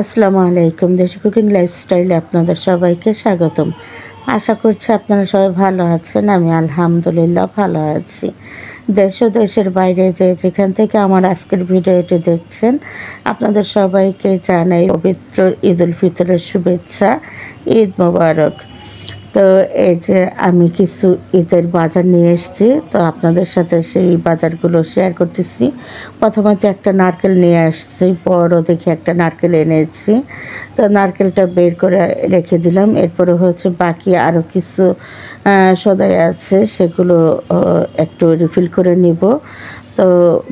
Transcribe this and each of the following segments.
আসসালামু আলাইকুম। দেশি কুকিং লাইফস্টাইলে আপনাদের সবাইকে স্বাগতম। আশা করছি আপনারা সবাই ভালো আছেন। আমি আলহামদুলিল্লাহ ভালো আছি। দেশ ও দেশের বাইরে যেখান থেকে আমার আজকের ভিডিওটি দেখছেন, আপনাদের সবাইকে জানাই পবিত্র ঈদ উল ফিতরের শুভেচ্ছা। ঈদ মোবারক। তো এই যে আমি কিছু ঈদের বাজার নিয়ে এসেছি, তো আপনাদের সাথে সেই বাজারগুলো শেয়ার করতেছি। প্রথমত একটা নারকেল নিয়ে আসছি, বড় দেখে একটা নারকেল এনেছি। তো নারকেলটা বের করে রেখে দিলাম। এরপরে হচ্ছে বাকি আরও কিছু সদাই আছে, সেগুলো একটু রিফিল করে নিব। তো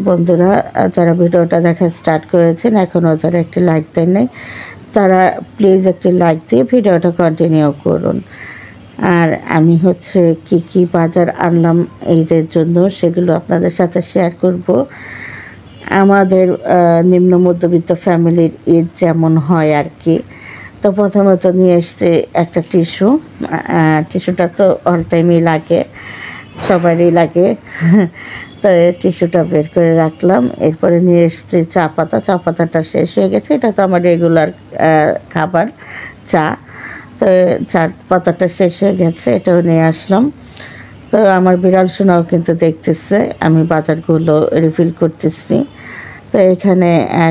বন্ধুরা, যারা ভিডিওটা দেখা স্টার্ট করেছেন, এখনও যারা একটি লাইক দেন নাই, তারা প্লিজ একটি লাইক দিয়ে ভিডিওটা কন্টিনিউ করুন। আর আমি হচ্ছে কি বাজার আনলাম ঈদের জন্য, সেগুলো আপনাদের সাথে শেয়ার করব। আমাদের নিম্ন মধ্যবিত্ত ফ্যামিলির ঈদ যেমন হয় আর কি। তো প্রথমত নিয়ে এসছে একটা টিস্যু। টিস্যুটা তো অল টাইমই লাগে, সবারই লাগে। তো টিস্যুটা বের করে রাখলাম। এরপরে নিয়ে এসছি চা পাতা। চা পাতাটা শেষ হয়ে গেছে, এটা তো আমার রেগুলার খাবার, চা। তো চা পাতাটা শেষ হয়ে গেছে, এটাও নিয়ে আসলাম। তো আমার বিড়াল সোনাও কিন্তু দেখতেছে আমি বাজারগুলো রিফিল করতেছি। তো এখানে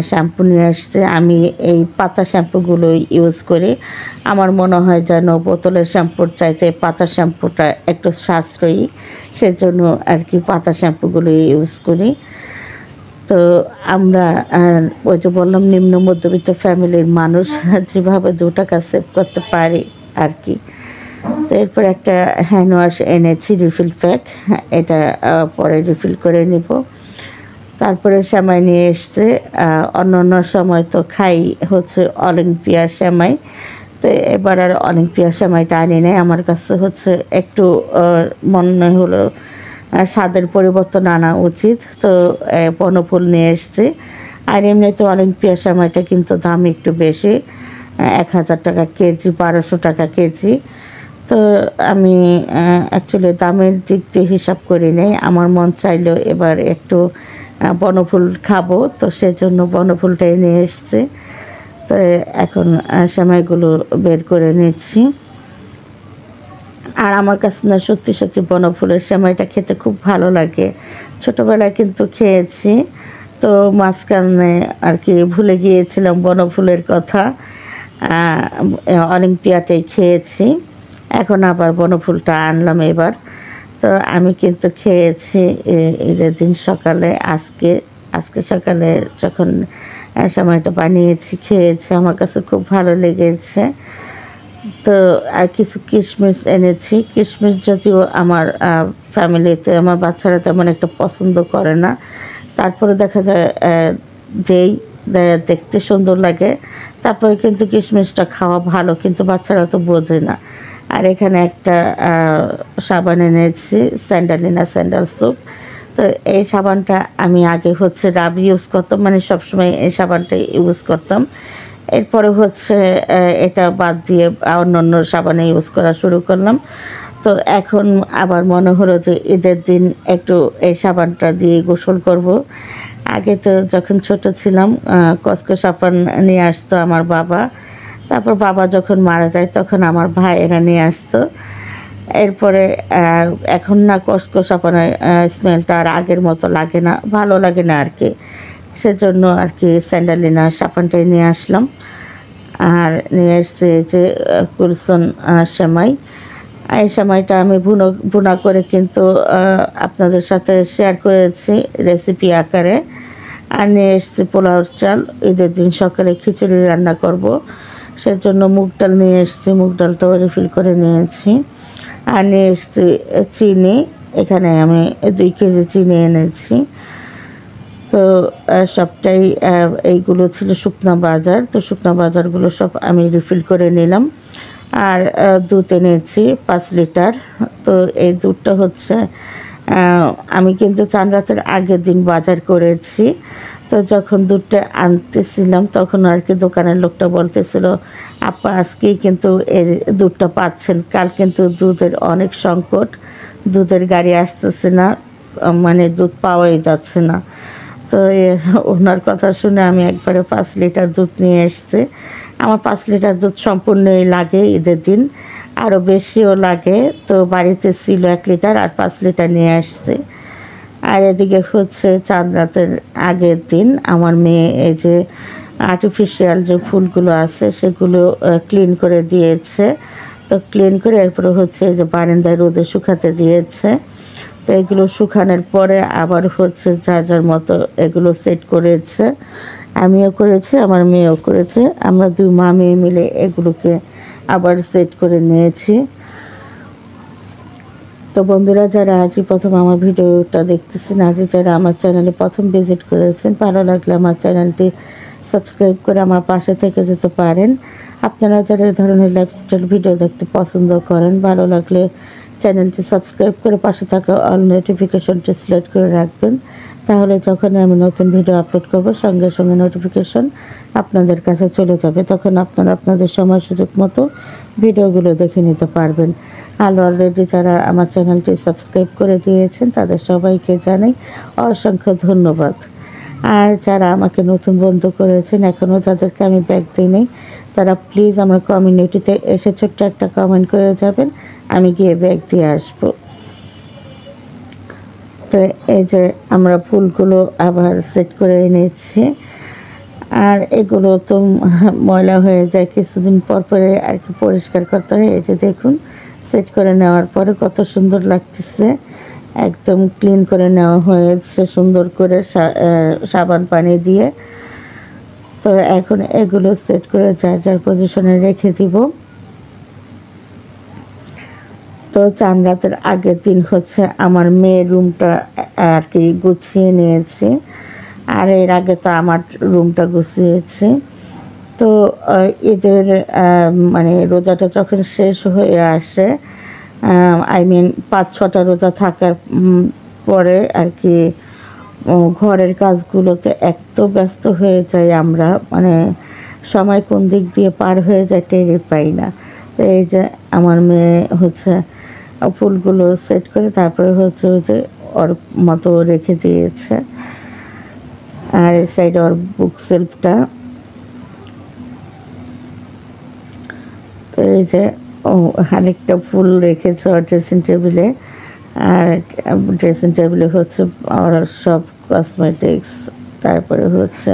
শ্যাম্পু নিয়ে আসছে। আমি এই পাতা শ্যাম্পুগুলো ইউজ করি। আমার মনে হয় যেন বোতলের শ্যাম্পুর চাইতে পাতা শ্যাম্পুটা একটু সাশ্রয়ী, সেজন্য আর কি পাতা শ্যাম্পুগুলো ইউজ করি। তো আমরা ওই যে বললাম, নিম্ন মধ্যবিত্ত ফ্যামিলির মানুষ যেভাবে 2 টাকা সেভ করতে পারি আর কি। তো এরপর একটা হ্যান্ড ওয়াশ এনেছি, রিফিল প্যাক। এটা পরে রিফিল করে নিব। তারপরে সেমাই নিয়ে এসছে। অন্য সময় তো খাই হচ্ছে অলিম্পিয়া সেমাই। তো এবার আর অলিম্পিয়া সেমাইটা আনি নাই। আমার কাছে হচ্ছে একটু মনে হলো স্বাদের পরিবর্তন আনা উচিত। তো বনফুল নিয়ে এসছে। আর এমনিতে অলিম্পিয়া সেমাইটা কিন্তু দাম একটু বেশি, 1000 টাকা কেজি, 1200 টাকা কেজি। তো আমি অ্যাকচুয়ালি দামের দিক দিয়ে হিসাব করি নাই। আমার মন চাইলো এবার একটু বনফুল খাবো, তো সেজন্য বনফুলটাই নিয়ে এসছে। তো এখন সেমাইগুলো বের করে নিচ্ছি। আর আমার কাছে না সত্যি বনফুলের সেমাইটা খেতে খুব ভালো লাগে। ছোটোবেলায় কিন্তু খেয়েছি, তো মাঝখানে আর কি ভুলে গিয়েছিলাম বনফুলের কথা। অলিম্পিয়াটাই খেয়েছি, এখন আবার বনফুলটা আনলাম এবার। তো আমি কিন্তু খেয়েছি ঈদের দিন সকালে, আজকে সকালে যখন সময়টা বানিয়েছি খেয়েছি, আমার কাছে খুব ভালো লেগেছে। তো আর কিছু কিশমিশ এনেছি। কিশমিশ যদিও আমার ফ্যামিলিতে আমার বাচ্চারা তেমন একটা পছন্দ করে না, তারপরে দেখা যায় যেই দেখতে সুন্দর লাগে, তারপরে কিন্তু কিশমিশটা খাওয়া ভালো, কিন্তু বাচ্চারা তো বোঝে না। আর এখানে একটা সাবান এনেছি, স্যান্ডালিনা স্যান্ডাল সোপ। তো এই সাবানটা আমি আগে হচ্ছে রাব ইউজ করতাম, মানে সবসময় এই সাবানটা ইউজ করতাম। এরপরে হচ্ছে এটা বাদ দিয়ে অন্য সাবানে ইউজ করা শুরু করলাম। তো এখন আবার মনে হলো যে ঈদের দিন একটু এই সাবানটা দিয়ে গোসল করব। আগে তো যখন ছোট ছিলাম কসকো সাবান নিয়ে আসতো আমার বাবা। তারপর বাবা যখন মারা যায় তখন আমার ভাইয়েরা নিয়ে আসতো। এরপরে এখন না কসকো সাবানের স্মেলটা আর আগের মতো লাগে না, ভালো লাগে না আর কি। সেজন্য আর কি স্যান্ডালিনা সাবানটাই নিয়ে আসলাম। আর নিয়ে এসছে যে কুলসন সেমাই। এই সেমাইটা আমি ভুনা করে কিন্তু আপনাদের সাথে শেয়ার করেছি রেসিপি আকারে। আর নিয়ে এসছি পোলাওর চাল, ঈদের দিন সকালে খিচুড়ি রান্না করব, সেজন্য মুগ ডাল নিয়ে এসছি। মুগ ডালটাও রিফিল করে নিয়েছি। আর নিয়ে এসছি চিনি। এখানে আমি 2 কেজি চিনি এনেছি। তো সবটাই এইগুলো ছিল শুকনা বাজার। তো শুকনা বাজারগুলো সব আমি রিফিল করে নিলাম। আর দুধ এনেছি 5 লিটার। তো এই দুধটা হচ্ছে আমি কিন্তু চাঁদ রাতের আগের দিন বাজার করেছি। তো যখন দুধটা আনতেছিলাম তখন আর কি দোকানের লোকটা বলতেছিল, আপা আজকেই কিন্তু এই দুধটা পাচ্ছেন, কাল কিন্তু দুধের অনেক সংকট, দুধের গাড়ি আসতেছে না, মানে দুধ পাওয়াই যাচ্ছে না। তো ওনার কথা শুনে আমি একবারে 5 লিটার দুধ নিয়ে এসেছি। আমার 5 লিটার দুধ সম্পূর্ণই লাগে ঈদের দিন, আরও বেশিও লাগে। তো বাড়িতে ছিল 1 লিটার আর 5 লিটার নিয়ে আসছি। আর এদিকে হচ্ছে চাঁদ রাতের আগের দিন আমার মেয়ে এই যে আর্টিফিশিয়াল যে ফুলগুলো আছে সেগুলো ক্লিন করে দিয়েছে। তো ক্লিন করে এরপরে হচ্ছে এই যে বারান্দায় রোদে শুকাতে দিয়েছে। তো এগুলো শুকানোর পরে আবার হচ্ছে যার যার মতো এগুলো সেট করেছে। আমিও করেছি, আমার মেয়েও করেছে। আমরা 2 মা মেয়ে মিলে এগুলোকে আবার সেট করে নিয়েছি। তো বন্ধুরা, যারা আজই প্রথম আমার ভিডিওটা দেখতেছেন, আজই যারা আমার চ্যানেলে প্রথম ভিজিট করেছেন, ভালো লাগলে আমার চ্যানেলটি সাবস্ক্রাইব করে আমার পাশে থেকে যেতে পারেন। আপনারা যারা এই ধরনের লাইফস্টাইল ভিডিও দেখতে পছন্দ করেন, ভালো লাগলে চ্যানেলটি সাবস্ক্রাইব করে পাশে থাকা অল নোটিফিকেশনটি সিলেক্ট করে রাখবেন। তাহলে যখনই আমি নতুন ভিডিও আপলোড করব সঙ্গে সঙ্গে নোটিফিকেশন আপনাদের কাছে চলে যাবে। তখন আপনারা আপনাদের সময় সুযোগ মতো ভিডিওগুলো দেখে নিতে পারবেন। আর অলরেডি যারা আমার চ্যানেলটি সাবস্ক্রাইব করে দিয়েছেন তাদের সবাইকে জানাই অসংখ্য ধন্যবাদ। আর যারা আমাকে নতুন বন্ধু করেছেন, এখনও যাদেরকে আমি ব্যাক দিইনি, তারা প্লিজ আমার কমিউনিটিতে এসে ছোট্ট একটা কমেন্ট করে যাবেন, আমি গিয়ে ব্যাক দিয়ে আসবো। তো এই যে আমরা ফুলগুলো আবার সেট করে এনেছি। আর এগুলো তো ময়লা হয়ে যায়, কিছুদিন পর পরে আর কি পরিষ্কার করতে হয়। এই যে দেখুন, সেট করে নেওয়ার পরে কত সুন্দর লাগতেছে। একদম ক্লিন করে নেওয়া হয়েছে সুন্দর করে সাবান পানি দিয়ে। তো এখন এগুলো সেট করে যার যার পজিশনে রেখে দিব। তো চাঁদ রাতের আগের দিন হচ্ছে আমার মেয়ের রুমটা আর কি গুছিয়ে নিয়েছি। আর এর আগে তো আমার রুমটা গুছিয়েছি। তো ঈদের মানে রোজাটা যখন শেষ হয়ে আসে, আই মিন 5-6টা রোজা থাকার পরে আর কি ঘরের কাজগুলোতে এত ব্যস্ত হয়ে যাই আমরা, মানে সময় কোন দিক দিয়ে পার হয়ে যায় টেরই পাই না। তো এই যে আমার মেয়ে হচ্ছে ফুলগুলো সেট করে তারপরে হচ্ছে ওই যে ওর মতো রেখে দিয়েছে। আর এই সাইডে ওর বুক সেলফটা। তো এই যে আরেকটা ফুল রেখেছে ওর ড্রেসিং টেবিলে। আর ড্রেসিং টেবিলে হচ্ছে ওর সব কসমেটিক্স, তারপরে হচ্ছে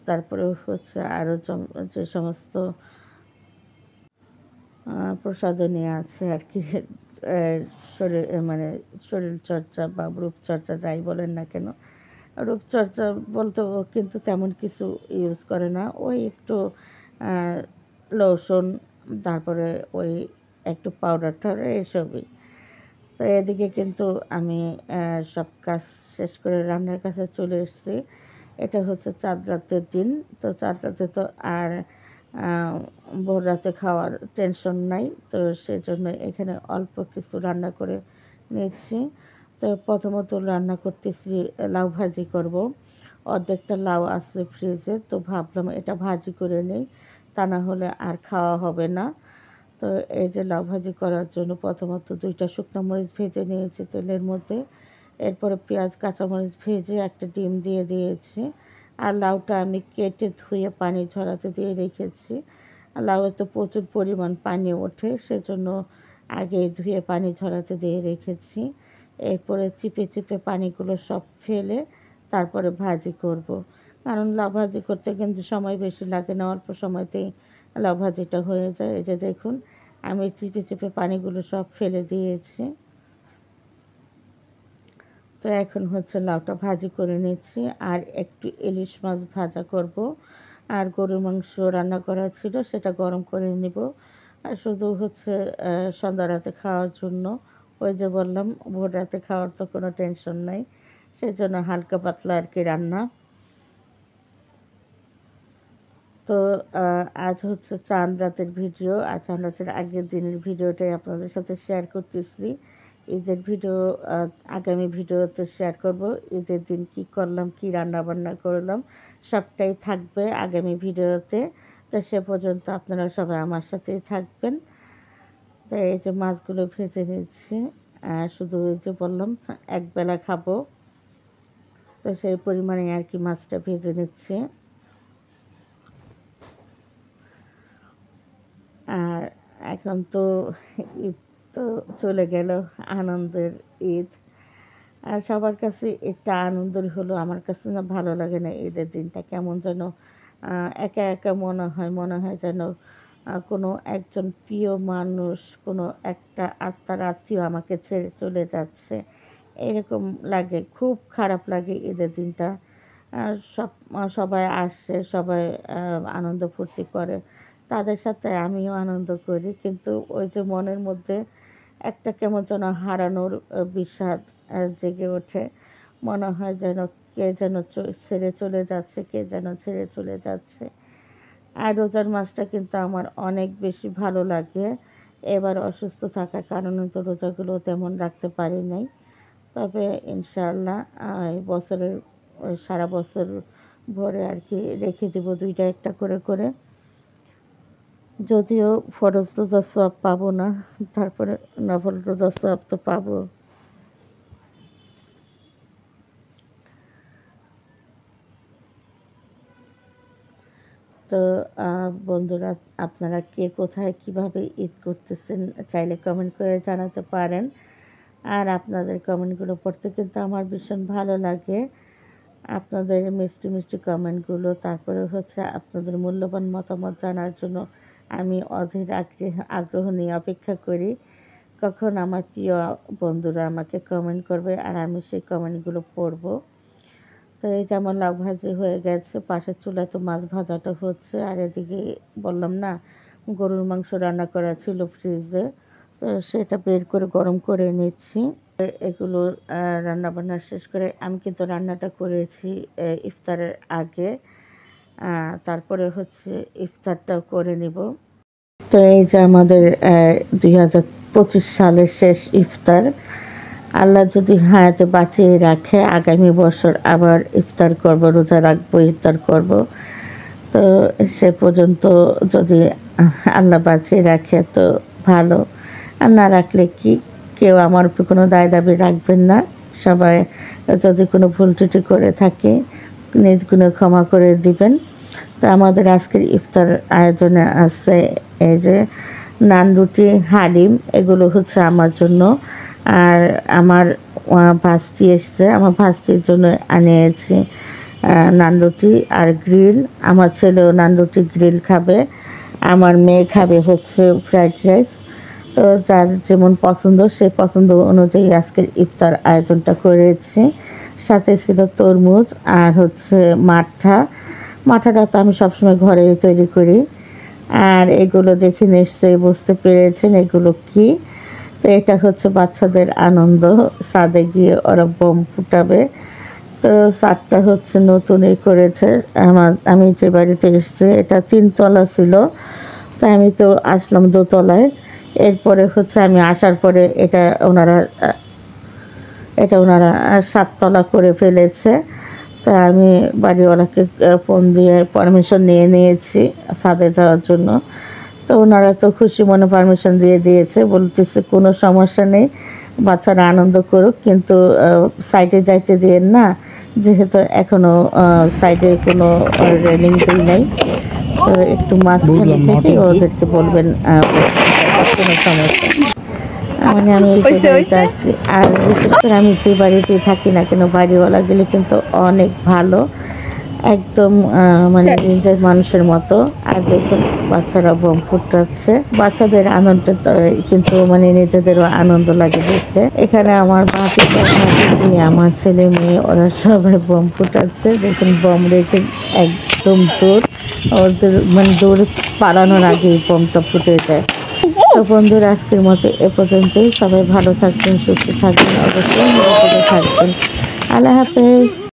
তারপরে হচ্ছে আরও যে সমস্ত প্রসাধনী আছে আর কি, শরীর মানে শরীরচর্চা বা রূপচর্চা যাই বলেন না কেন। রূপচর্চা বলতেও কিন্তু তেমন কিছু ইউজ করে না, ওই একটু লোশন, তারপরে ওই একটু পাউডার টাউডার এসবই। তো এদিকে কিন্তু আমি সব কাজ শেষ করে রান্নার কাছে চলে এসেছি। এটা হচ্ছে চাঁদ রাতের দিন। তো চাঁদ রাতে তো আর ভোর রাতে খাওয়ার টেনশন নাই। তো সেজন্য এখানে অল্প কিছু রান্না করে নিয়েছি। তো প্রথমত রান্না করতেছি লাউ ভাজি করব। অর্ধেকটা লাউ আছে ফ্রিজে, তো ভাবলাম এটা ভাজি করে নেই, তা না হলে আর খাওয়া হবে না। তো এই যে লাউ ভাজি করার জন্য প্রথমত 2টা শুকনো মরিচ ভেজে নিয়েছি তেলের মধ্যে। এরপরে পেঁয়াজ কাঁচামরিচ ভেজে একটা ডিম দিয়ে দিয়েছি। আর লাউটা আমি কেটে ধুয়ে পানি ঝরাতে দিয়ে রেখেছি। লাউয়ে তো প্রচুর পরিমাণ পানি ওঠে, সেজন্য আগে ধুয়ে পানি ঝরাতে দিয়ে রেখেছি। এরপরে চিপে চিপে পানিগুলো সব ফেলে তারপরে ভাজি করব। কারণ লাউ ভাজি করতে কিন্তু সময় বেশি লাগে না, অল্প সময়তেই লাউ ভাজিটা হয়ে যায়। এই যে দেখুন, আমি চিপে চিপে পানিগুলো সব ফেলে দিয়েছি। তো এখন হচ্ছে লাউটা ভাজি করে নিচ্ছি। আর একটু ইলিশ মাছ ভাজা করব। আর গরুর মাংস রান্না করা ছিল, সেটা গরম করে নিব। আর শুধু হচ্ছে সন্ধ্যা রাতে খাওয়ার জন্য, ওই যে বললাম ভোর রাতে খাওয়ার তো কোনো টেনশন নাই, সেজন্য হালকা পাতলা আর কি রান্না। তো আজ হচ্ছে চাঁদ রাতের ভিডিও, আর চাঁদ রাতের আগের দিনের ভিডিওটাই আপনাদের সাথে শেয়ার করতেছি। ঈদের ভিডিও আগামী ভিডিওতে শেয়ার করব। ঈদের দিন কি করলাম, কি রান্না বান্না করলাম, সবটাই থাকবে আগামী ভিডিওতে। তো সে পর্যন্ত আপনারা সবাই আমার সাথেই থাকবেন। তো এই যে মাছগুলো ভেজে নিচ্ছি। শুধু ওই যে বললাম একবেলা খাবো, তো সেই পরিমাণে আর কি মাছটা ভেজে নিচ্ছি। আর এখন তো ঈদ তো চলে গেল, আনন্দের ঈদ। আর সবার কাছে এটা আনন্দের হলো, আমার কাছে না ভালো লাগে না ঈদের দিনটা, কেমন যেন একা একা মনে হয় যেন কোনো একজন প্রিয় মানুষ, কোনো একটা আত্মার আত্মীয় আমাকে ছেড়ে চলে যাচ্ছে, এরকম লাগে, খুব খারাপ লাগে ঈদের দিনটা। সবাই আসে, সবাই আনন্দ ফুর্তি করে, তাদের সাথে আমিও আনন্দ করি, কিন্তু ওই যে মনের মধ্যে একটা কেমন যেন হারানোর বিষাদ জেগে ওঠে। মনে হয় যেন কে যেন ছেড়ে চলে যাচ্ছে, কে যেন ছেড়ে চলে যাচ্ছে। আর রোজার মাসটা কিন্তু আমার অনেক বেশি ভালো লাগে। এবার অসুস্থ থাকার কারণে তো রোজাগুলো তেমন রাখতে পারি নাই। তবে ইনশাআল্লাহ এই বছরের সারা বছর ভরে আর কি রেখে দেবো 2টা 1টা করে করে। যদিও ফরজ রোজার সওয়াব পাবো না, তারপরে নফল রোজার সওয়াব তো পাবো। তো বন্ধুরা, আপনারা কে কোথায় কিভাবে ঈদ করতেছেন চাইলে কমেন্ট করে জানাতে পারেন। আর আপনাদের কমেন্টগুলো পড়তে কিন্তু আমার ভীষণ ভালো লাগে। আপনাদের মিষ্টি মিষ্টি কমেন্টগুলো, তারপরে হচ্ছে আপনাদের মূল্যবান মতামত জানার জন্য আমি অধীর আগ্রহ নিয়ে অপেক্ষা করি কখন আমার প্রিয় বন্ধুরা আমাকে কমেন্ট করবে আর আমি সেই কমেন্টগুলো পড়ব। তো এই যে আমার লাউ ভাজি হয়ে গেছে, পাশের চুলায় তো মাছ ভাজাটা হচ্ছে, আর এদিকে বললাম না গরুর মাংস রান্না করা ছিল ফ্রিজে, তো সেটা বের করে গরম করে নিচ্ছি। এগুলো রান্নাবান্না শেষ করে আমি কিন্তু রান্নাটা করেছি ইফতারের আগে, তারপরে হচ্ছে ইফতারটাও করে নিব। তো এই যে আমাদের 2025 সালের শেষ ইফতার, আল্লাহ যদি হায়াতে বাঁচিয়ে রাখে আগামী বছর আবার ইফতার করব, রোজা রাখবো, ইফতার করব। তো সে পর্যন্ত যদি আল্লাহ বাঁচিয়ে রাখে তো ভালো, আর না রাখলে কি, কেউ আমার উপর কোনো দায় দাবি রাখবেন না। সবাই যদি কোনো ভুল ত্রুটি করে থাকে নিজ গুণে ক্ষমা করে দিবেন। তো আমাদের আজকের ইফতার আয়োজনে আছে এই যে নান, রুটি, হালিম, এগুলো হচ্ছে আমার জন্য। আর আমার ভাস্তি এসছে, আমার ভাস্তির জন্য আনিয়েছি নান রুটি আর গ্রিল। আমার ছেলেও নান রুটি গ্রিল খাবে, আমার মেয়ে খাবে হচ্ছে ফ্রাইড রাইস। তো যার যেমন পছন্দ সেই পছন্দ অনুযায়ী আজকের ইফতার আয়োজনটা করেছি। সাথে ছিল তরমুজ আর হচ্ছে মাঠাটা তো আমি সবসময় ঘরেই তৈরি করি। আর এগুলো দেখে নিশ্চয়ই বুঝতে পেরেছেন এগুলো কি। তো এটা হচ্ছে বাচ্চাদের আনন্দ, ছাদে গিয়ে ওরা বোম ফুটাবে। তো ছাদটা হচ্ছে নতুনই করেছে, আমি যে বাড়িতে এসেছি এটা 3তলা ছিল, তাই আমি তো আসলাম দোতলায়। এরপরে হচ্ছে আমি আসার পরে ওনারা 7তলা করে ফেলেছে। তা আমি বাড়িওয়ালাকে ফোন দিয়ে পারমিশন নিয়েছি ছাদে যাওয়ার জন্য। তো ওনারা তো খুশি মনে পারমিশন দিয়ে দিয়েছে, বলতেছে কোনো সমস্যা নেই, বাচ্চারা আনন্দ করুক, কিন্তু সাইডে যাইতে দিয়েন না, যেহেতু এখনও সাইডে কোনো রেলিং দিই নাই। তো একটু মাঝখানে থেকে ওদেরকে বলবেন কোনো সমস্যা। মানে আমি এই যে বাড়িতে আছি, আর বিশেষ করে আমি যে বাড়িতেই থাকি না কেন বাড়িওয়ালা গেলে কিন্তু অনেক ভালো, একদম মানে নিজের মানুষের মতো। আর দেখুন বাচ্চারা বোম ফুটাচ্ছে, বাচ্চাদের আনন্দ কিন্তু মানে নিজেদেরও আনন্দ লাগে দেখে। এখানে আমার ভাতিজি, আমার ছেলে মেয়ে, ওরা সবাই বোম ফুটাচ্ছে। দেখুন বোম রেখে একদম দূর, ওদের মানে দূর পালানোর আগেই বোমটা ফুটে যায়। তো বন্ধুরা, আজকের মতো এ পর্যন্তই। সবাই ভালো থাকবেন, সুস্থ থাকবেন, অবশ্যই নিরাপদে থাকবেন। আল্লাহ হাফেজ।